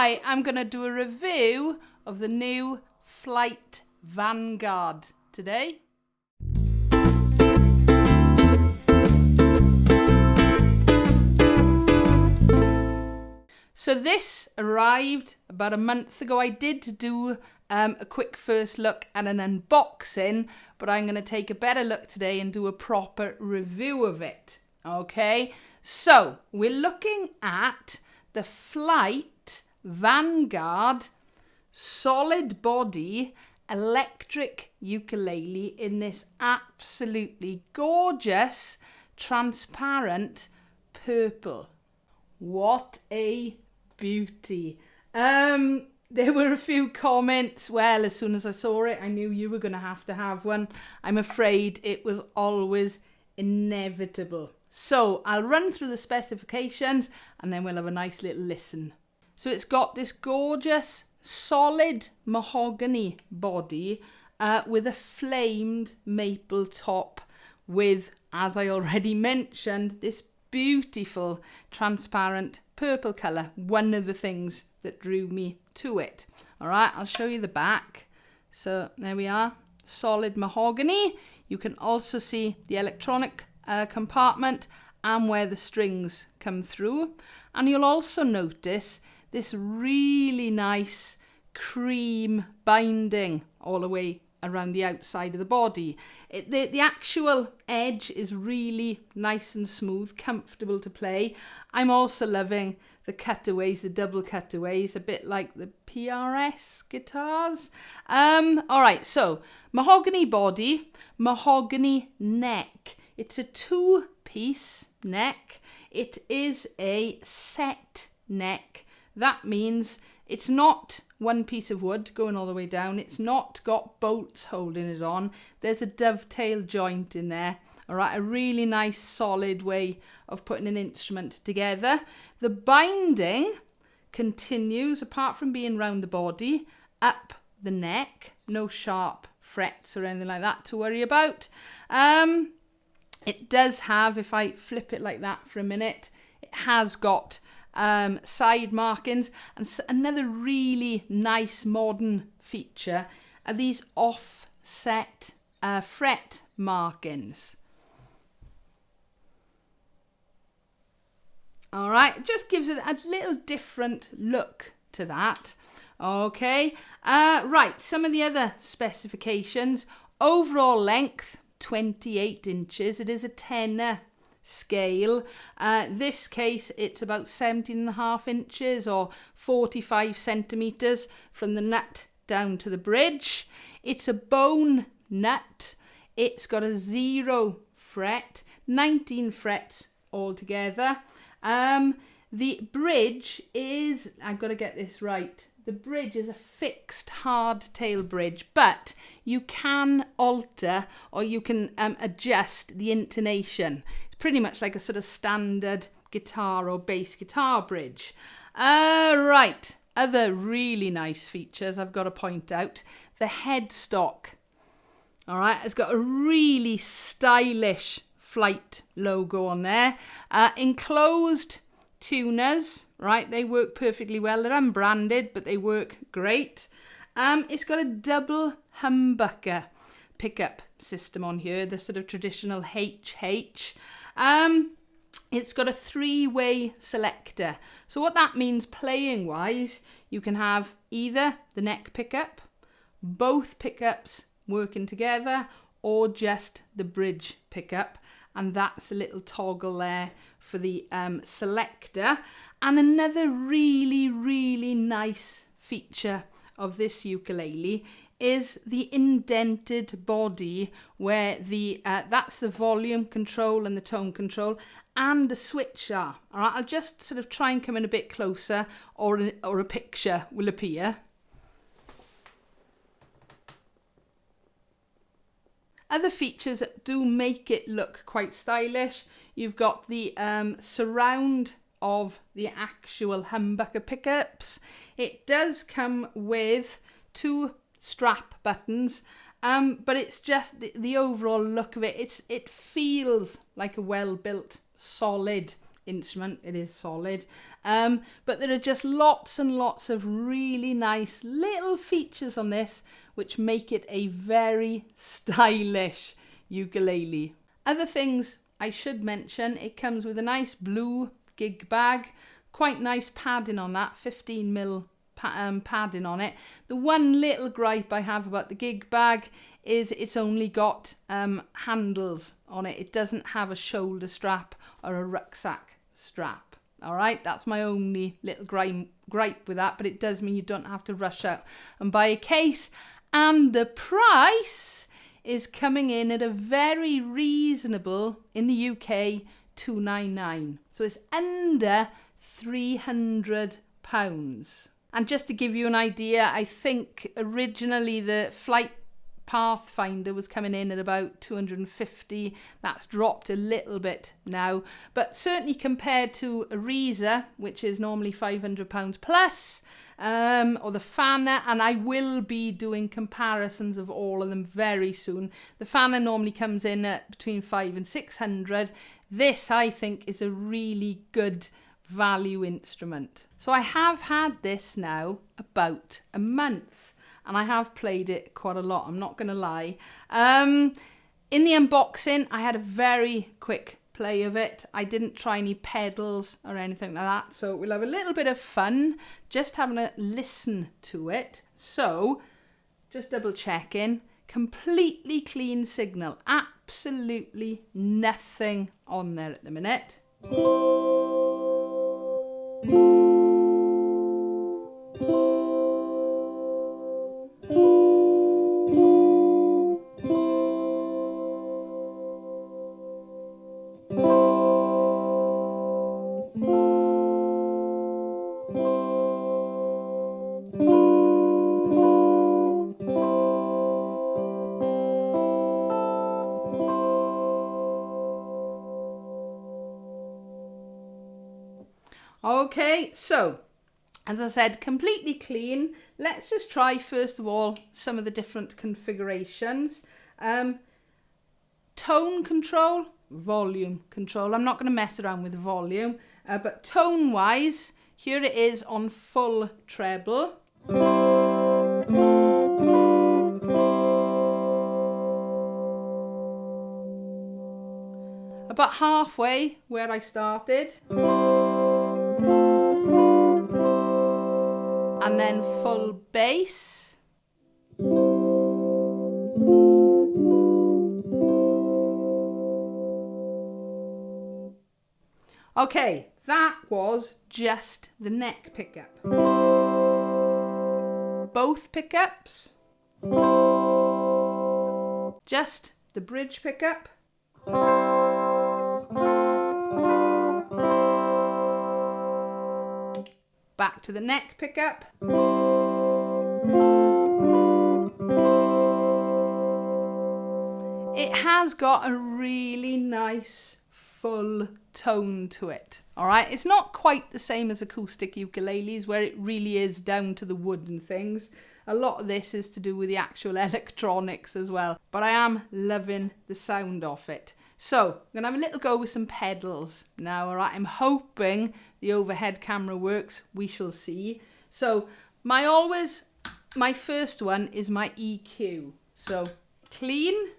I am going to do a review of the new Flight Vanguard today. So this arrived about a month ago. I did do a quick first look and an unboxing, but I'm going to take a better look today and do a proper review of it. Okay, so we're looking at the Flight Vanguard solid body electric ukulele in this absolutely gorgeous transparent purple. What a beauty. There were a few comments. Well, as soon as I saw it, I knew you were going to have one. I'm afraid it was always inevitable. So I'll run through the specifications and then we'll have a nice little listen. So it's got this gorgeous solid mahogany body with a flamed maple top with, as I already mentioned, this beautiful transparent purple colour. One of the things that drew me to it. All right, I'll show you the back. So there we are, solid mahogany. You can also see the electronic compartment and where the strings come through. And you'll also notice this really nice cream binding all the way around the outside of the body. The actual edge is really nice and smooth, comfortable to play. I'm also loving the cutaways, the double cutaways, a bit like the PRS guitars. All right, so mahogany body, mahogany neck. It's a two-piece neck. It is a set neck. That means it's not one piece of wood going all the way down. It's not got bolts holding it on. There's a dovetail joint in there. All right, a really nice solid way of putting an instrument together. The binding continues, apart from being round the body, up the neck. No sharp frets or anything like that to worry about. It does have, if I flip it like that for a minute, it has got side markings. And another really nice modern feature are these offset fret markings. All right, it just gives it a little different look to that. Okay, right, some of the other specifications. Overall length, 28 inches. It is a tenor scale. This case, it's about 17.5 inches or 45 centimeters from the nut down to the bridge. It's a bone nut. It's got a 0 fret, 19 frets altogether. The bridge is, I've got to get this right, the bridge is a fixed hardtail bridge, but you can alter or you can adjust the intonation. It's pretty much like a sort of standard guitar or bass guitar bridge. Right, other really nice features I've got to point out. The headstock. All right, it's got a really stylish Flight logo on there. Enclosed tuners, right? They work perfectly well. They're unbranded, but they work great. It's got a double humbucker pickup system on here, the sort of traditional HH. It's got a 3-way selector. So what that means playing wise, you can have either the neck pickup, both pickups working together, or just the bridge pickup. And that's a little toggle there for the selector. And another really, really nice feature of this ukulele is the indented body where the that's the volume control and the tone control and the switch are. All right, I'll just sort of try and come in a bit closer, or a picture will appear. Other features that do make it look quite stylish, you've got the surround of the actual humbucker pickups. It does come with 2 strap buttons, but it's just the overall look of it. It feels like a well-built, solid instrument. It is solid. But there are just lots and lots of really nice little features on this which make it a very stylish ukulele. Other things I should mention, it comes with a nice blue gig bag, quite nice padding on that, 15mm padding on it. The one little gripe I have about the gig bag is it's only got handles on it. It doesn't have a shoulder strap or a rucksack strap. All right, that's my only little gripe with that, but it does mean you don't have to rush out and buy a case. And the price is coming in at a very reasonable, in the UK, £299. So it's under £300. And just to give you an idea, I think originally the Flight Pathfinder was coming in at about 250. That's dropped a little bit now, but certainly compared to a Reza, which is normally £500 plus, or the Fanner, and I will be doing comparisons of all of them very soon. The Fanner normally comes in at between 500 and 600. This, I think, is a really good value instrument. So I have had this now about a month, and I have played it quite a lot, I'm not going to lie. In the unboxing, I had a very quick play of it. I didn't try any pedals or anything like that, so we'll have a little bit of fun just having a listen to it. So, just double checking, completely clean signal, absolutely nothing on there at the minute. Okay, so as I said, completely clean. Let's just try first of all some of the different configurations. Tone control, volume control. I'm not going to mess around with volume, but tone wise, here it is on full treble. About halfway where I started. And then full bass. Okay, that was just the neck pickup. Both pickups. Just the bridge pickup. Back to the neck pickup. It has got a really nice full tone to it. All right, it's not quite the same as acoustic ukuleles where it really is down to the wood and things. A lot of this is to do with the actual electronics as well, but I am loving the sound of it. So, I'm going to have a little go with some pedals now, all right? I'm hoping the overhead camera works. We shall see. So, my first one is my EQ. So, clean.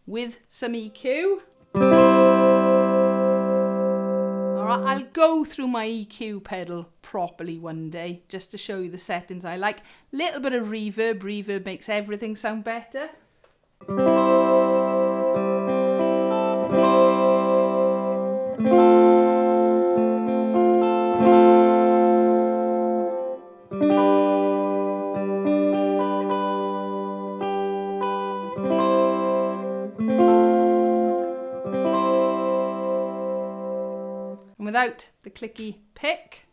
With some EQ. Alright, I'll go through my EQ pedal properly one day, just to show you the settings I like. Little bit of reverb. Reverb makes everything sound better. And without the clicky pick.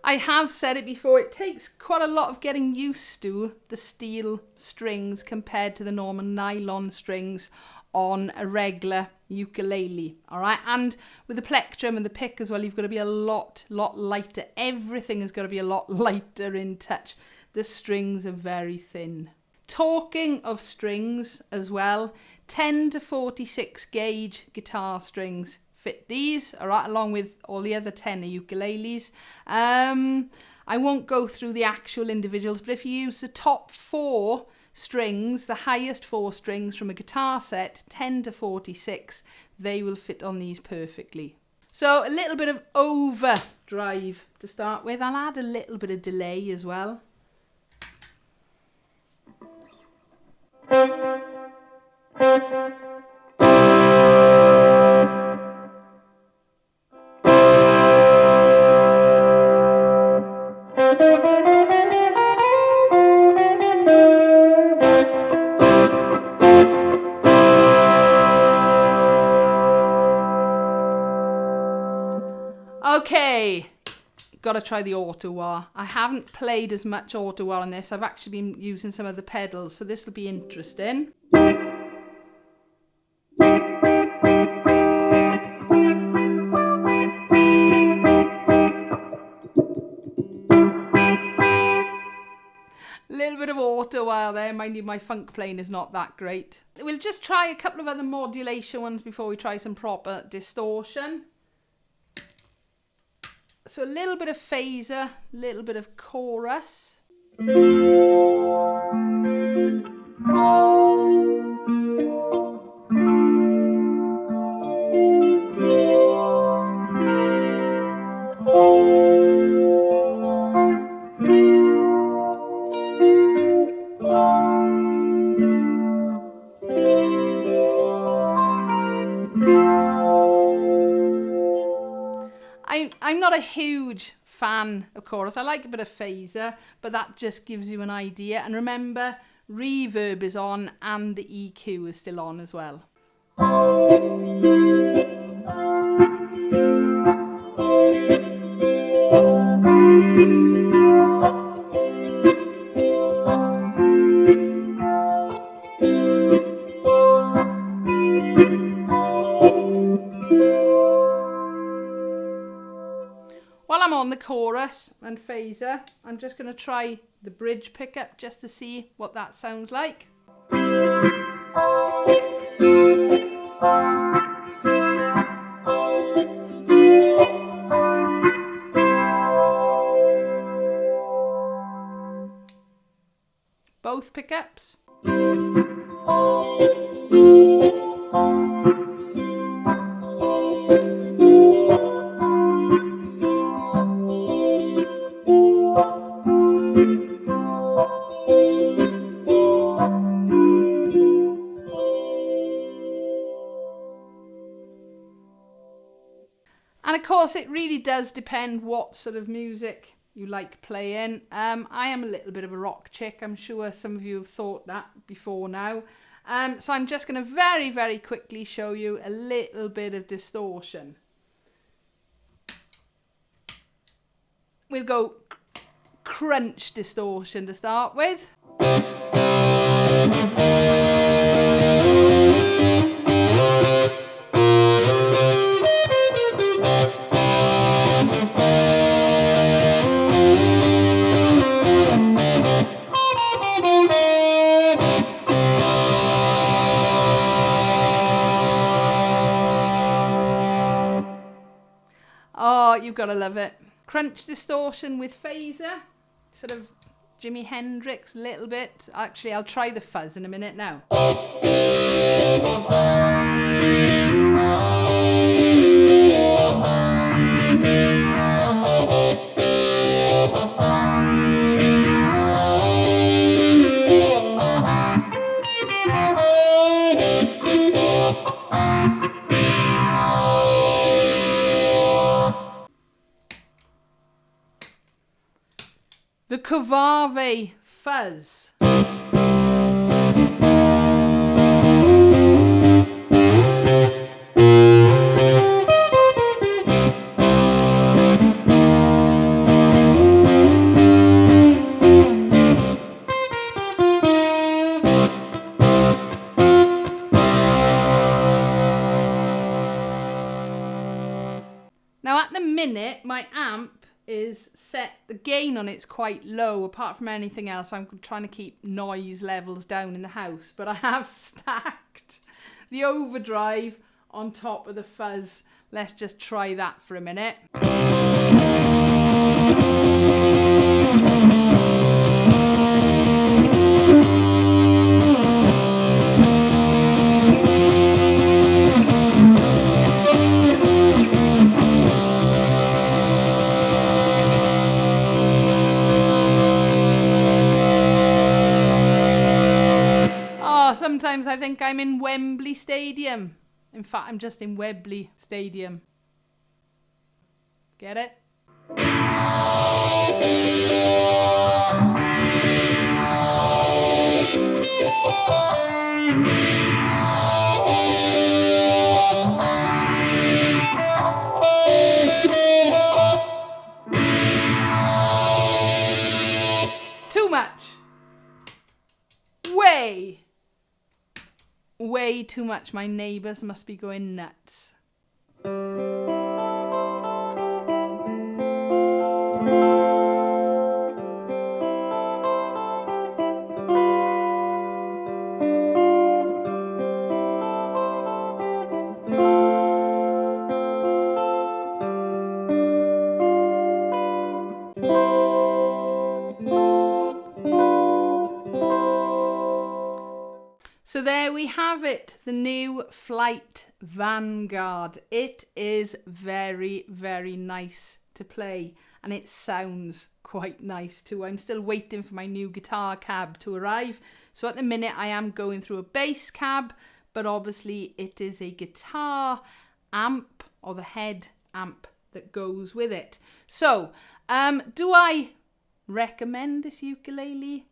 I have said it before, it takes quite a lot of getting used to the steel strings compared to the normal nylon strings on a regular ukulele, all right? And with the plectrum and the pick as well, you've got to be a lot lighter. Everything has got to be a lot lighter in touch. The strings are very thin. Talking of strings as well, 10 to 46 gauge guitar strings fit these, all right, along with all the other tenor ukuleles. I won't go through the actual individuals, but if you use the top 4 strings, the highest 4 strings from a guitar set, 10 to 46, they will fit on these perfectly. So a little bit of overdrive to start with. I'll add a little bit of delay as well. Okay, gotta try the auto wah. I haven't played as much auto wah on this. I've actually been using some of the pedals, so this will be interesting. Little bit of auto wah there. Mind you, my funk playing is not that great. We'll just try a couple of other modulation ones before we try some proper distortion. So a little bit of phaser, a little bit of chorus. I'm not a huge fan of chorus. I like a bit of phaser, but that just gives you an idea. And remember, reverb is on and the EQ is still on as well. While I'm on the chorus and phaser, I'm just going to try the bridge pickup just to see what that sounds like. Both pickups. And of course, it really does depend what sort of music you like playing. I am a little bit of a rock chick. I'm sure some of you have thought that before now. So I'm just going to very, very quickly show you a little bit of distortion. We'll go crunch distortion to start with. Oh, you've got to love it. Crunch distortion with phaser, sort of Jimi Hendrix a little bit. Actually, I'll try the fuzz in a minute now. The Cavave Fuzz. Now at the minute, my amp is set, the gain on it's quite low. Apart from anything else, I'm trying to keep noise levels down in the house. But I have stacked the overdrive on top of the fuzz. Let's just try that for a minute. Sometimes I think I'm in Wembley Stadium. In fact, I'm just in Wembley Stadium. Get it? Too much. Way too much. My neighbours must be going nuts. So there we have it, the new Flight Vanguard. It is very, very nice to play, and it sounds quite nice too. I'm still waiting for my new guitar cab to arrive. So at the minute I am going through a bass cab, but obviously it is a guitar amp, or the head amp that goes with it. So, do I recommend this ukulele?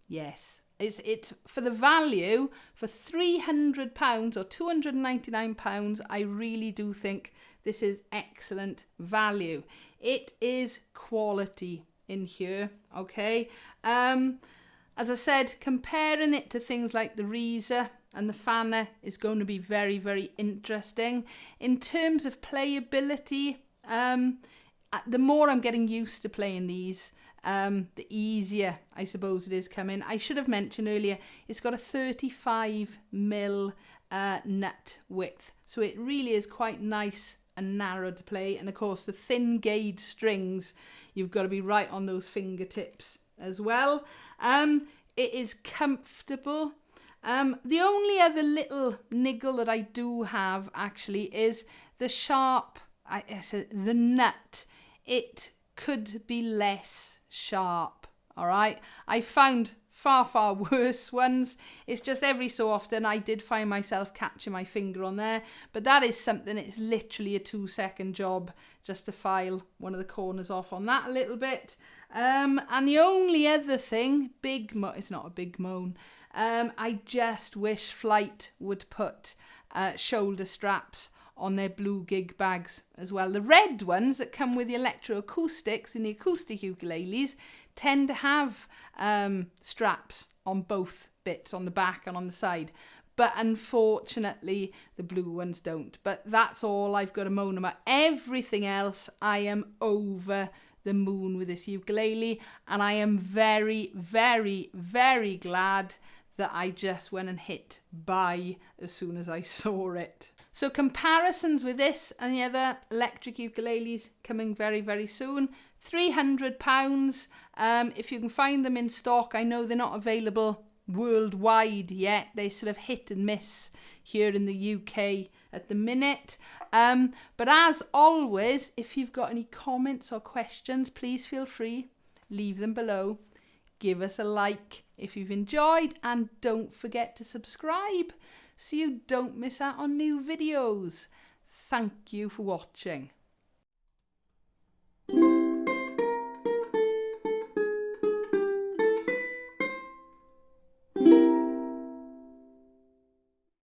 Yes. It's for the value, for £300 or £299, I really do think this is excellent value. It is quality in here, okay? As I said, comparing it to things like the Reezer and the Fanner is going to be very, very interesting. In terms of playability, the more I'm getting used to playing these, the easier I suppose it is coming. I should have mentioned earlier, it's got a 35mm nut width, so it really is quite nice and narrow to play. And of course the thin gauge strings, you've got to be right on those fingertips as well. It is comfortable. The only other little niggle that I do have actually is the sharp, the nut. It could be less sharp, all right? I found far worse ones. It's just every so often I did find myself catching my finger on there, but that is something, it's literally a 2-second job just to file one of the corners off on that a little bit. And the only other thing, it's not a big moan, I just wish Flight would put shoulder straps on their blue gig bags as well. The red ones that come with the electroacoustics in the acoustic ukuleles tend to have straps on both bits, on the back and on the side. But unfortunately, the blue ones don't. But that's all I've got to moan about. Everything else, I am over the moon with this ukulele. And I am very, very, very glad that I just went and hit buy as soon as I saw it. So comparisons with this and the other electric ukuleles coming very, very soon. £300. If you can find them in stock, I know they're not available worldwide yet. They sort of hit and miss here in the UK at the minute. But as always, if you've got any comments or questions, please feel free, leave them below. Give us a like if you've enjoyed, and don't forget to subscribe so you don't miss out on new videos. Thank you for watching.